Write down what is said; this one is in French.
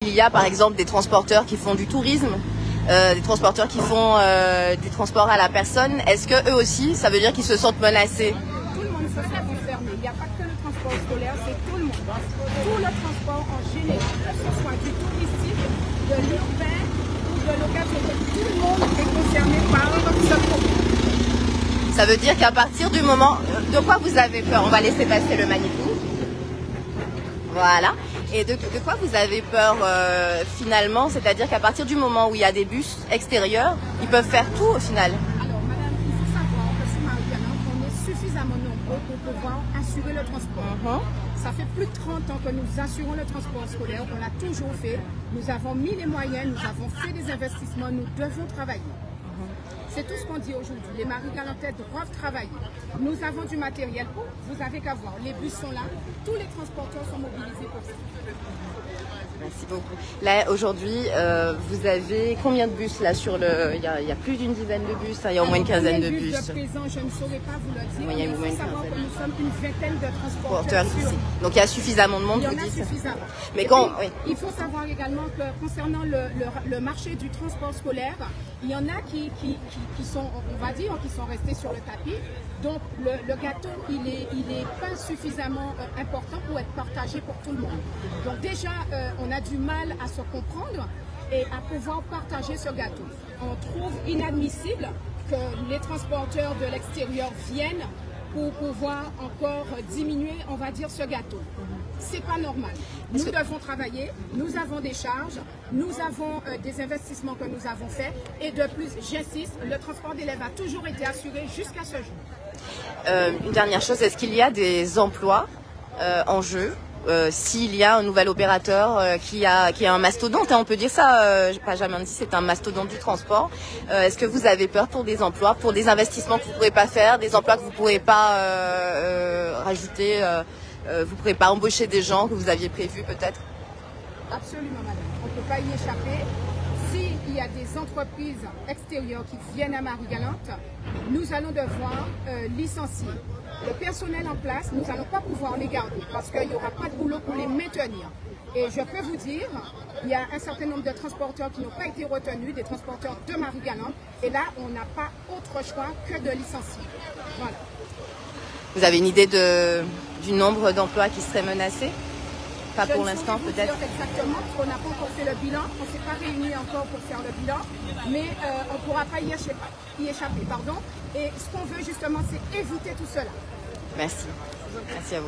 Il y a par exemple des transporteurs qui font du tourisme, des transporteurs qui font du transport à la personne. Est-ce que eux aussi, ça veut dire qu'ils se sentent menacés? Tout le monde se sent concerné. Il n'y a pas que le transport scolaire, c'est tout le monde. Tout le transport en général, que ce soit du touristique, de l'urbain ou de l'occasionel, tout le monde est concerné par ce problème. Ça veut dire qu'à partir du moment... De quoi vous avez peur? On va laisser passer le mannequin. Voilà. Et de quoi vous avez peur finalement? C'est-à-dire qu'à partir du moment où il y a des bus extérieurs, ils peuvent faire tout au final. Alors madame, il faut savoir que sur Marie-Galante, on est suffisamment nombreux pour pouvoir assurer le transport. Ça fait plus de 30 ans que nous assurons le transport scolaire, on l'a toujours fait. Nous avons mis les moyens, nous avons fait des investissements, nous devons travailler. C'est tout ce qu'on dit aujourd'hui. Les Marie-Galantais doivent travailler. Nous avons du matériel. Vous avez qu'à voir. Les bus sont là. Tous les transporteurs sont mobilisés pour ça. Merci beaucoup. Là, aujourd'hui, vous avez combien de bus là sur le... Il y a plus d'une dizaine de bus, hein, il y a au moins une quinzaine de bus. De présent, je ne saurais pas vous le dire. Oui, il y a au moins une savoir que quinzaine. nous sommes une vingtaine de transporteurs Ici. Donc il y a suffisamment de monde, il y en vous a dites. suffisamment. Mais Et quand... puis, oui. il faut savoir également que concernant le marché du transport scolaire, il y en a qui sont, on va dire, qui sont restés sur le tapis. Donc le gâteau, il est pas suffisamment important pour être partagé pour tout le monde. Donc déjà, on a du mal à se comprendre et à pouvoir partager ce gâteau. On trouve inadmissible que les transporteurs de l'extérieur viennent pour pouvoir encore diminuer, on va dire, ce gâteau. C'est pas normal. Nous devons travailler, nous avons des charges, nous avons des investissements que nous avons faits et de plus, j'insiste, le transport d'élèves a toujours été assuré jusqu'à ce jour. Une dernière chose, est-ce qu'il y a des emplois en jeu s'il y a un nouvel opérateur qui a un mastodonte, hein, on peut dire ça, Pajamandi, c'est un mastodonte du transport. Est-ce que vous avez peur pour des emplois, pour des investissements que vous ne pourrez pas faire, des emplois que vous ne pourrez pas rajouter, vous ne pourrez pas embaucher des gens que vous aviez prévus peut-être? Absolument, madame. On ne peut pas y échapper. S'il y a des entreprises extérieures qui viennent à Marie-Galante, nous allons devoir licencier. Le personnel en place, nous n'allons pas pouvoir les garder parce qu'il n'y aura pas de boulot pour les maintenir. Et je peux vous dire, il y a un certain nombre de transporteurs qui n'ont pas été retenus, des transporteurs de Marie-Galante. Et là, on n'a pas autre choix que de licencier. Voilà. Vous avez une idée du nombre d'emplois qui seraient menacés? Pas pour l'instant peut-être? Exactement, parce qu'on n'a pas encore fait le bilan, on ne s'est pas réunis encore pour faire le bilan, mais on ne pourra pas y échapper. Pardon. Et ce qu'on veut justement, c'est éviter tout cela. Merci. Merci à vous.